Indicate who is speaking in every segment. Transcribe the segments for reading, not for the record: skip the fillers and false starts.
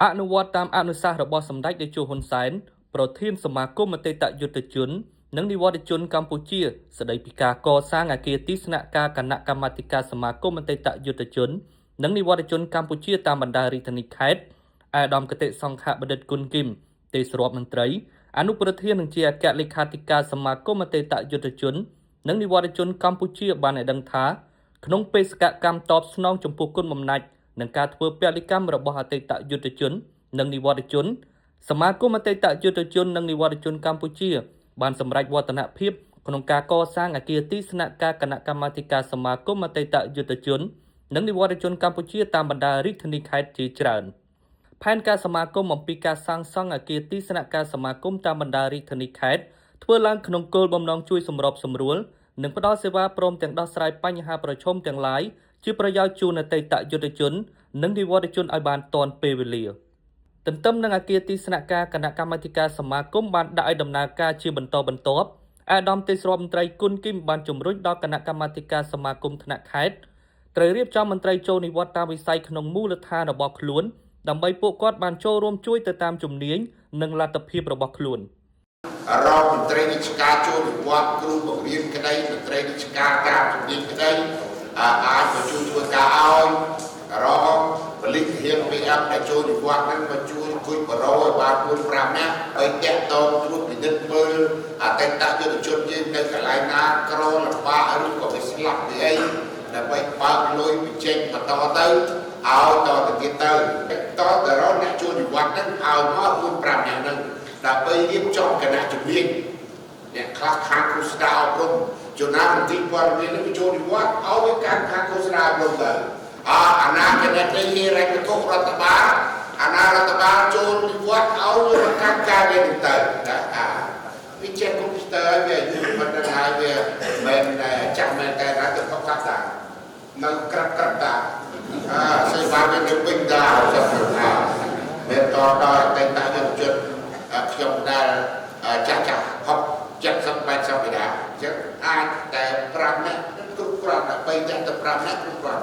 Speaker 1: អនុវត្តតាមអនុសាសន៍របស់សម្ដេចតេជោហ៊ុនសែនប្រធានសមាគមអតីតយុទ្ធជននិងនិវត្តជនកម្ពុជាស្ដីពីការកសាងអគារទីស្នាក់ការគណៈកម្មាធិការសមាគមអតីតយុទ្ធជននិងនិវត្តជនកម្ពុជាតាមបណ្ដារាជធានីខេត្តអាដាមកតេសង្ឃបណ្ឌិតគុណគឹមទេសរដ្ឋមន្ត្រីអនុប្រធាននិងជាអគ្គលេខាធិការសមាគមអតីតយុទ្ធជននិងនិវត្តជនកម្ពុជាបានឲ្យដឹងថាក្នុងបេសកកម្មតបស្នងចំពោះគុណបំណាច់នឹងការធ្វើពលកម្មរបស់អតីតយុទ្ធជននិងនិវត្តជនសមាគមអតីតយុទ្ធជននិងនិវត្តជនកម្ពុជាបានសម្រេចវឌ្ឍនភាពក្នុងការកសាងអគារទីស្នាក់ការគណៈកម្មាធិការសមាគមអតីតយុទ្ធជននិងនិវត្តជនកម្ពុជាតាមបណ្ដារាជធានីខេត្តជាច្រើនផែនការសមាគមអំពីការសាងសង់អគារទីស្នាក់ការសមាគមតាមបណ្ដារាជធានីខេត្តធ្វើឡើងក្នុងគោលបំណងជួយសម្របសម្រួលនិងផ្ដល់សេវាព្រមទាំងដោះស្រាយបញ្ហាប្រឈមទាំងឡាយជាប្រយោជន៍ជូនអតីតយុទ្ធជននិងនិវត្តជនឲ្យបានទាន់ពេលវេលាទន្ទឹមនឹងអគារទីស្នាក់ការគណៈកម្មាធិការសមាគមបានដាក់ឲ្យដំណើរការជាបន្តបន្ទាប់អាដាមទេសរដ្ឋមន្ត្រីគុណគឹមបានជំរុញដល់គណៈកម្មាធិការសមាគមថ្នាក់ខេត្តត្រូវរៀបចំមន្ត្រីចូលនិវត្តន៍តាមវិស័យក្នុងមូលដ្ឋានរបស់ខ្លួនដើម្បីពួកគាត់បានចូលរួមជួយទៅតាមជំនាញនិងលទ្ធភាពរបស់ខ្លួន
Speaker 2: រងមន្ត្រីរាជការចូលនិវត្តន៍គ្រូបង្រៀនក្តីមន្ត្រីរាជការតាមជំនាញក្តីអាចមកជួយធ្វើការឲ្យរងពលិធាន PM ដែលចូលនិវត្តន៍ហ្នឹងមកជួយគួយបរោឲ្យបាន4-5នាក់ឲ្យតាក់ទងត្រួតពិនិត្យមើលអតីតយុទ្ធជនយើងនៅកន្លែងណាក្រលំបាកឬក៏វាស្លាប់ពីអីដើម្បីបើកលុយបញ្ចេញបន្តទៅឲ្យតទៅទៀតទៅតទៅរកអ្នកចូលនិវត្តន៍ហ្នឹងឲ្យមក4-5នាក់ហ្នឹងដើម្បីរៀបចំគណៈជំនាញអ្នកខ្លះខាងគូស្ដារអប់រំចំណាមន្ទីរព័ត៌មាននឹងចូលនិវត្តន៍ឲ្យវាការខាងគូស្ដារអប់រំទៅអាណាគណៈត្រីហេរ៉ៃវត្ថុរដ្ឋបាលអាណារដ្ឋបាលចូលនិវត្តន៍ឲ្យវាកាន់ការវានឹងទៅវិជាកុំព្យូទ័រវាមិនដឹងហើយវាមិនចាស់មែនតែណាទៅផកកាត់តានៅក្រាប់តាសេវាវាទៅវិញដែរចុះមានតដល់តែតាយុទ្ធជនខ្ញុំដែលចាស់ហប់70-80ปีដែរអញ្ចឹងអាចតែ5នាក់គ្រប់គ្រាន់តែ3នាក់ទៅ5នាក់គ្រប់គ្រាន់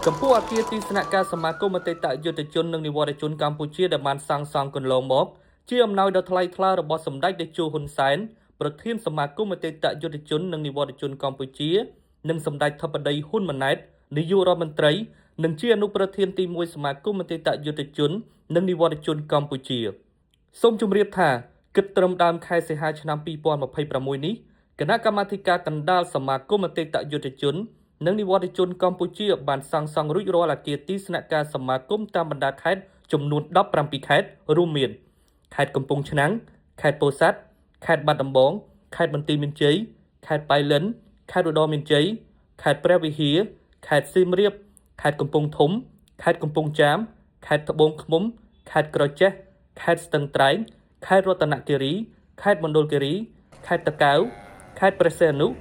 Speaker 1: ចំពោះអគារទីស្នាក់ការសមាគមអតីតយុទ្ធជននិងនិវត្តជនកម្ពុជាដែលបានសាងសង់កន្លងមកជាអំណោយដ៏ថ្លៃថ្លារបស់សម្ដេចតេជោហ៊ុនសែនប្រធានសមាគមអតីតយុទ្ធជននិងនិវត្តជនកម្ពុជានិងសម្ដេចធិបតីហ៊ុនម៉ាណែតនាយករដ្ឋមន្ត្រីនិងជាអនុប្រធានទី1សមាគមអតីតយុទ្ធជននិងនិវត្តជនកម្ពុជាសូមជម្រាបថាគិតត្រឹមដើមខែសីហាឆ្នាំ2026នេះគណៈកម្មាធិការកណ្ដាលសមាគមអតីតយុទ្ធជននិងនិវត្តជនកម្ពុជាបានសាងសង់រួចរាល់អគារទីស្នាក់ការសមាគមតាមបណ្ដាខេត្តចំនួន17ខេត្តរួមមានខេត្តកំពង់ឆ្នាំងខេត្តពោធិ៍សាត់ខេត្តបាត់ដំបងខេត្តបន្ទាយមានជ័យខេត្តប៉ៃលិនខេត្តឧត្តរមានជ័យខេត្តព្រះវិហារខេត្តសៀមរាបខេត្តកំពង់ធំខេត្តកំពង់ចាមខេត្តត្បូងឃ្មុំខេត្តក្រចេះខេត្តស្ទឹងត្រែងខេត្តរតនគិរីខេត្តមណ្ឌលគិរីខេត្តតាកែវខេត្តព្រះសីហនុគ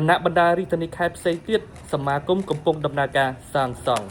Speaker 1: ណៈបណ្ដារាជធានីខេត្តផ្សេងទៀតសមាគមកំពុងដំណើរការសាងសង់